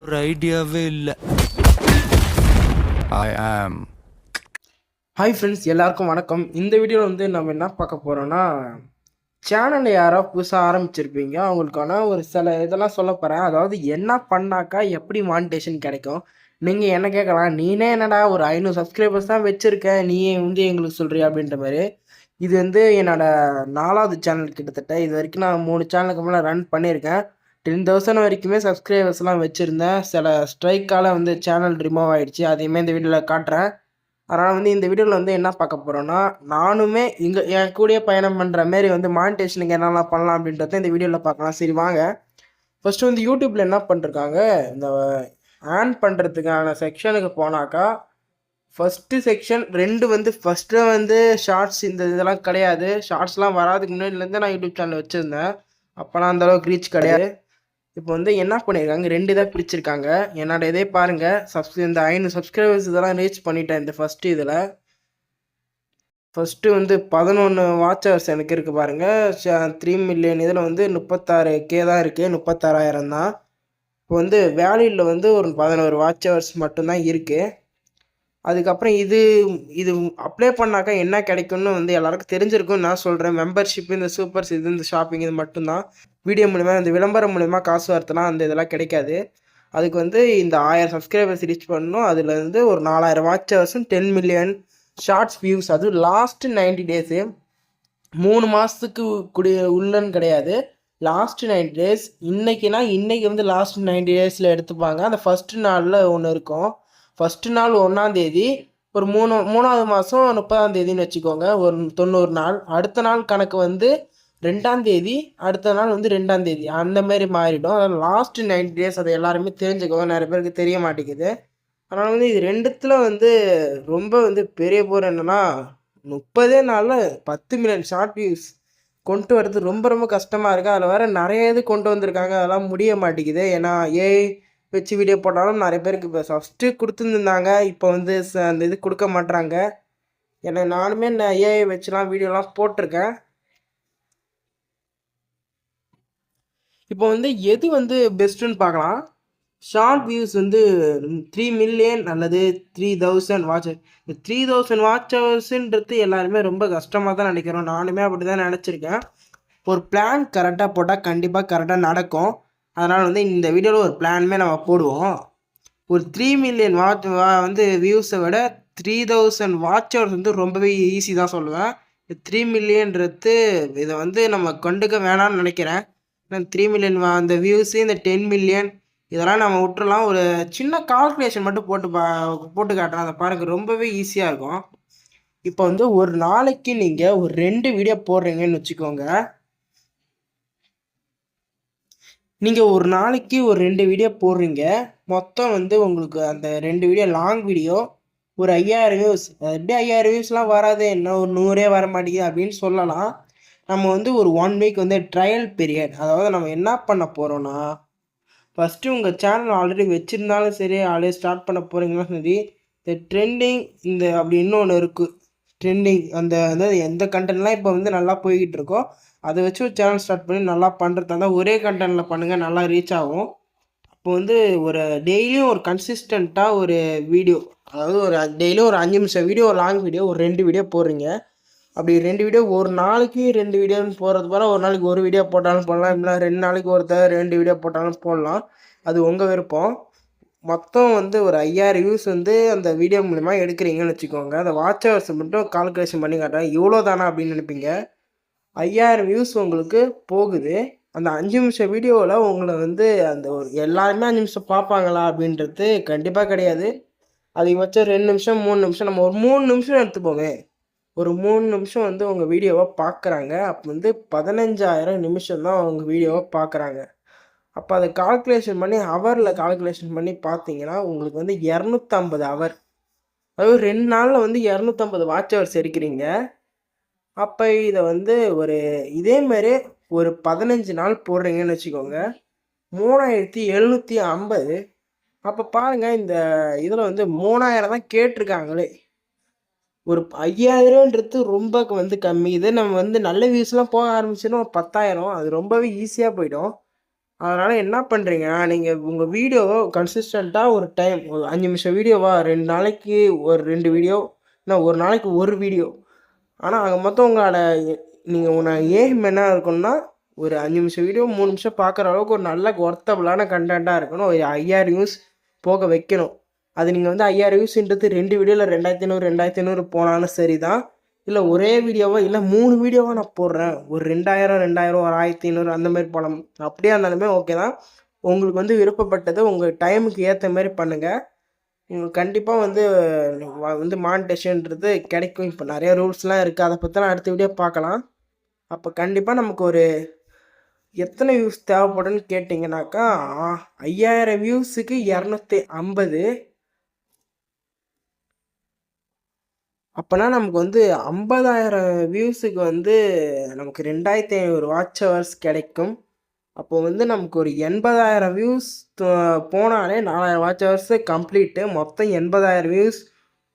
ஒரு ஐடியாவே இல்லை. ஐ ஆம். ஹாய் ஃப்ரெண்ட்ஸ், எல்லாருக்கும் வணக்கம். இந்த வீடியோவில் வந்து நம்ம என்ன பார்க்க போகிறோன்னா, சேனலை யாராவது புதுசாக ஆரம்பிச்சிருப்பீங்க, அவங்களுக்கான ஒரு சில இதெல்லாம் சொல்ல போகிறேன். அதாவது என்ன பண்ணாக்கா எப்படி மானிட்டேஷன் கிடைக்கும். நீங்கள் என்ன கேட்கலாம், நீனே என்னடா ஒரு 500 சப்ஸ்கிரைபர்ஸ் தான் வச்சுருக்க, நீயே வந்து எங்களுக்கு சொல்கிறியா அப்படின்ற மாதிரி. இது வந்து என்னோட 4வது சேனல் கிட்டத்தட்ட. இது வரைக்கும் நான் 3 சேனலுக்கு மேலே ரன் பண்ணியிருக்கேன். 10,000 வரைக்குமே சப்ஸ்கிரைபர்ஸ்லாம் வச்சுருந்தேன். சில ஸ்ட்ரைக்கால் வந்து சேனல் ரிமூவ் ஆகிடுச்சு. அதையுமே இந்த வீடியோவில் காட்டுறேன். அதனால் வந்து இந்த வீடியோவில் வந்து என்ன பார்க்க போகிறோன்னா, நானுமே என் கூடயே பயணம் பண்ணுற மாரி வந்து மானிட்டேஷனுக்கு என்னெல்லாம் பண்ணலாம் அப்படின்றத இந்த வீடியோவில் பார்க்கலாம். சரி வாங்க. ஃபஸ்ட்டு வந்து யூடியூப்பில் என்ன பண்ணிருக்காங்க, இந்த ஆன் பண்ணுறதுக்கான செக்ஷனுக்கு போனாக்கா, ஃபஸ்ட்டு செக்ஷன் 2 வந்து ஃபஸ்ட்டு வந்து ஷார்ட்ஸ் இந்த இதெல்லாம் கிடையாது. ஷார்ட்ஸ்லாம் வராதுக்கு முன்னாடிலேருந்து நான் யூடியூப் சேனல் வச்சுருந்தேன். அப்போலாம் அந்தளவுக்கு ரீச் கிடையாது. இப்போ வந்து என்ன பண்ணியிருக்காங்க, 2 இதாக பிரிச்சிருக்காங்க. என்னோட இதே பாருங்கள், இந்த 500 சப்ஸ்கிரைபர்ஸ் இதெல்லாம் ரீச் பண்ணிட்டேன் இந்த ஃபஸ்ட்டு இதில். ஃபஸ்ட்டு வந்து 11 வாட்ச் ஹவர்ஸ் எனக்கு இருக்குது பாருங்கள். 3 மில்லியன் இதில் வந்து 36K தான் இருக்குது, 36,000 தான். இப்போ வந்து வேலியில் வந்து ஒரு 11 வாட்ச் ஹவர்ஸ் மட்டும்தான் இருக்குது. அதுக்கப்புறம் இது இது அப்ளை பண்ணாக்கா என்ன கிடைக்கும்னு வந்து எல்லாருக்கும் தெரிஞ்சிருக்கும்னு நான் சொல்கிறேன். மெம்பர்ஷிப், இந்த சூப்பர்ஸ், இந்த ஷாப்பிங், இது மட்டும்தான். வீடியோ மூலிமா, இந்த விளம்பரம் மூலிமா காசு வரத்துலாம் அந்த இதெல்லாம் கிடைக்காது. அதுக்கு வந்து இந்த 1000 சப்ஸ்கிரைபர்ஸ் ரீச் பண்ணணும். அதில் வந்து ஒரு 4000 வாட்ச் ஹவர்ஸும் 10 மில்லியன் ஷார்ட்ஸ் வியூஸ். அதுவும் லாஸ்ட்டு 90 டேஸு, 3 மாதத்துக்கு உள்ளன்னு கிடையாது. Last 90 days. இன்றைக்கி வந்து லாஸ்ட் 90 டேஸில் எடுத்துப்பாங்க. அந்த ஃபஸ்ட்டு நாளில் ஒன்று இருக்கும். ஃபஸ்ட்டு நாள் 1ஆம் தேதி, ஒரு 3வது மாதம் 30ஆம் தேதின்னு வச்சுக்கோங்க, ஒரு 90 நாள். அடுத்த நாள் கணக்கு வந்து 2ஆம் தேதி, அடுத்த நாள் வந்து 2ஆம் தேதி, அந்த மாதிரி மாறிடும். அதாவது லாஸ்ட்டு 90 டேஸ். அதை எல்லாருமே தெரிஞ்சுக்கோங்க, நிறைய பேருக்கு தெரிய மாட்டேங்குது. அதனால் வந்து இது 2த்துல வந்து ரொம்ப வந்து பெரிய போர் என்னென்னா, 30 நாளில் 10 மில்லியன் ஷார்ட் வியூஸ் கொண்டு வரது ரொம்ப ரொம்ப கஷ்டமாக இருக்குது. அதில் வேறு நிறைய இது கொண்டு வந்திருக்காங்க, அதெல்லாம் முடிய மாட்டேங்குது. ஏன்னா ஏஐ வச்சு வீடியோ போட்டாலும் நிறைய பேருக்கு இப்போ ஃபஸ்ட்டு கொடுத்துருந்தாங்க, இப்போ வந்து அந்த இது கொடுக்க மாட்றாங்க. ஏன்னா நானுமே ஏஐ வச்சுலாம் வீடியோலாம் போட்டிருக்கேன். இப்போ வந்து எது வந்து பெஸ்ட்டுன்னு பார்க்கலாம். ஷார்ட் வியூஸ் வந்து 3 மில்லியன் அல்லது 3000 வாட்ச். இந்த 3000 வாட்ச் ஹவர்ஸுன்றது எல்லாருமே ரொம்ப கஷ்டமாக தான் நினைக்கிறோம். நானுமே அப்படி தான் நினச்சிருக்கேன். ஒரு பிளான் கரெக்டாக போட்டால் கண்டிப்பாக கரெக்டாக நடக்கும். அதனால் வந்து இந்த வீடியோவில் ஒரு பிளானுமே நம்ம போடுவோம். ஒரு 3 மில்லியன் வந்து வியூஸை விட 3000 வாட்ச் ஹவர்ஸ் வந்து ரொம்பவே ஈஸி தான் சொல்லுவேன். 3 மில்லியன்றது இதை வந்து நம்ம கண்டுக்க வேணாம்னு நினைக்கிறேன். 3 மில்லியன் அந்த வியூஸு, இந்த 10 மில்லியன் இதெல்லாம் நம்ம விட்டுறலாம். ஒரு சின்ன கால்குலேஷன் மட்டும் போட்டு காட்டுறேன், அதை பாருங்கள், ரொம்பவே ஈஸியாக இருக்கும். இப்போ வந்து ஒரு நாளைக்கு நீங்கள் ஒரு 2 வீடியோ போடுறீங்கன்னு வச்சுக்கோங்க. நீங்கள் ஒரு நாளைக்கு ஒரு 2 வீடியோ போடுறீங்க. மொத்தம் வந்து உங்களுக்கு அந்த 2 வீடியோ லாங் வீடியோ ஒரு 5000 வியூஸ். எப்படி 5000 வியூஸ்லாம் வராது, என்ன ஒரு 100 வர மாட்டேங்குது அப்படின்னு சொல்லலாம். நம்ம வந்து ஒரு 1 வீக் வந்து ட்ரையல் பீரியட். அதாவது நம்ம என்ன பண்ண போகிறோன்னா, ஃபஸ்ட்டு உங்கள் சேனல் ஆல்ரெடி வச்சுருந்தாலும் சரி, ஆல்ரெடி ஸ்டார்ட் பண்ண போகிறீங்களும் சரி, இந்த ட்ரெண்டிங் இந்த அப்படி இன்னொன்று இருக்குது. ட்ரெண்டிங் அந்த அதாவது எந்த கண்டென்ட்லாம் இப்போ வந்து நல்லா போய்கிட்டு இருக்கோ அதை வச்சு ஒரு சேனல் ஸ்டார்ட் பண்ணி நல்லா பண்ணுறதா இருந்தால் ஒரே கண்டென்ட்டில் பண்ணுங்கள், நல்லா ரீச் ஆகும். இப்போ வந்து ஒரு டெய்லியும் ஒரு கன்சிஸ்டண்ட்டாக ஒரு வீடியோ, அதாவது ஒரு டெய்லியும் ஒரு 5 நிமிஷம் வீடியோ, ஒரு லாங் வீடியோ, ஒரு 2 வீடியோ போடுறீங்க. அப்படி 2 வீடியோ, ஒரு நாளைக்கு 2 வீடியோன்னு போடுறது போல் ஒரு நாளைக்கு ஒரு வீடியோ போட்டாலும் போடலாம், இல்லை 2 நாளைக்கு ஒருத்தர் 2 வீடியோ போட்டாலும் போடலாம். அது உங்கள் விருப்பம். மொத்தம் வந்து ஒரு 5000 வியூஸ் வந்து அந்த வீடியோ மூலிமா எடுக்கிறீங்கன்னு வச்சுக்கோங்க. அந்த வாட்ச் ஹவர்ஸ் மட்டும் கால்குலேஷன் பண்ணி காட்டுறேன், இவ்வளோ தானா அப்படின்னு நினைப்பீங்க. 5000 வியூஸ் உங்களுக்கு போகுது. அந்த 5 நிமிஷம் வீடியோவில் உங்களை வந்து அந்த ஒரு எல்லாருமே 5 நிமிஷம் பார்ப்பாங்களா அப்படின்றது கண்டிப்பாக கிடையாது. அதிகபட்சம் 2 நிமிஷம், 3 நிமிஷம், நம்ம ஒரு 3 நிமிஷம் எடுத்துப்போங்க. ஒரு 3 நிமிஷம் வந்து உங்கள் வீடியோவை பார்க்குறாங்க. அப்போ வந்து 15,000 நிமிஷம் தான் உங்கள் வீடியோவை பார்க்குறாங்க. அப்போ அதை கால்குலேஷன் பண்ணி ஹவரில் கால்குலேஷன் பண்ணி பார்த்தீங்கன்னா உங்களுக்கு வந்து 250 ஹவர். அதாவது 2 நாளில் வந்து 250 வாட்ச் ஹவர்ஸ் எடுக்கிறீங்க. அப்போ இதை வந்து ஒரு இதேமாரி ஒரு 15 நாள் போடுறீங்கன்னு வச்சுக்கோங்க, 3750. அப்போ பாருங்கள், இந்த இதில் வந்து 3000 தான் கேட்டிருக்காங்களே. ஒரு 5000ன்றது ரொம்ப வந்து கம்மி. இதே நம்ம வந்து நல்ல வியூஸ்லாம் போக ஆரம்பிச்சுன்னா 10,000, அது ரொம்பவே ஈஸியாக போயிடும். அதனால் என்ன பண்ணுறீங்கன்னா, நீங்கள் உங்கள் வீடியோவை கன்சிஸ்டண்ட்டாக ஒரு டைம் ஒரு 5 நிமிஷம் வீடியோவா 2 நாளைக்கு ஒரு 2 வீடியோ, இல்லை ஒரு நாளைக்கு ஒரு வீடியோ. ஆனால் அங்கே மொத்தம் உங்களோட நீங்கள் எய்ம் என்ன இருக்கணும்னா, ஒரு 5 நிமிஷம் வீடியோ 3 நிமிஷம் பார்க்குற அளவுக்கு ஒரு நல்ல ஒர்த்தபுளான கண்டென்ட்டாக இருக்கணும். ஒரு 5000 வியூஸ் போக வைக்கணும். அது நீங்கள் வந்து 5000 வியூஸ்ன்றது 2 வீடியோவில் 2500 2500 போனாலும் சரி தான். இல்லை ஒரே வீடியோவோ இல்லை 3 வீடியோவோ நான் போடுறேன், ஒரு 2000 2000 ஒரு 1500 அந்த மாதிரி போகலாம். அப்படியே இருந்தாலுமே ஓகே தான். உங்களுக்கு வந்து விருப்பப்பட்டது உங்கள் டைமுக்கு ஏற்ற மாதிரி பண்ணுங்கள். உங்களுக்கு கண்டிப்பாக வந்து மானிட்டேஷன்றது கிடைக்கும். இப்போ நிறைய ரூல்ஸ்லாம் இருக்குது, அதை பற்றிலாம் அடுத்த வீடியோ பார்க்கலாம். அப்போ கண்டிப்பாக நமக்கு ஒரு எத்தனை வியூஸ் தேவைப்படும்னு கேட்டிங்கனாக்கா, 5000 வியூஸுக்கு 250. அப்போனா நமக்கு வந்து 50,000 வியூஸுக்கு வந்து நமக்கு 2500 வாட்ச் ஹவர்ஸ் கிடைக்கும். அப்போ வந்து நமக்கு ஒரு 80,000 வியூஸ் போனாலே 4000 வாட்ச் ஹவர்ஸு கம்ப்ளீட்டு. மொத்தம் 80,000 வியூஸ்,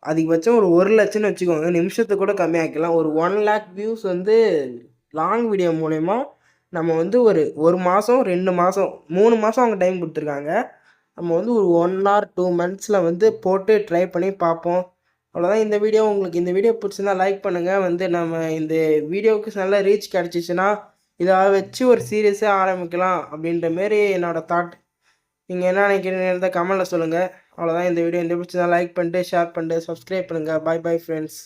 அதிகபட்சம் ஒரு 1,00,000ன்னு வச்சுக்கோங்க. நிமிஷத்துக்கு கூட கம்மியாக்கலாம். ஒரு 1,00,000 வியூஸ் வந்து லாங் வீடியோ மூலயமா நம்ம வந்து ஒரு மாதம் 2 மாதம் 3 மாதம் அவங்க டைம் கொடுத்துருக்காங்க. நம்ம வந்து ஒரு 1 ஆர் 2 மந்த்ஸில் வந்து போட்டு ட்ரை பண்ணி பார்ப்போம். அவ்வளோதான் இந்த வீடியோ. உங்களுக்கு இந்த வீடியோ பிடிச்சிருந்தா லைக் பண்ணுங்கள். வந்து நம்ம இந்த வீடியோவுக்கு நல்ல ரீச் கிடச்சிச்சின்னா இதை வச்சு ஒரு சீரியஸாக ஆரம்பிக்கலாம் அப்படின்ற மாரி என்னோடய தாட். நீங்கள் என்ன நினைக்கிறீங்கன்றத கமெண்ட்டில் சொல்லுங்கள். அவ்வளோதான் இந்த வீடியோ. இந்த பிடிச்சிருந்தா லைக் பண்ணிட்டு ஷேர் பண்ணிட்டு சப்ஸ்கிரைப் பண்ணுங்கள். Bye bye friends.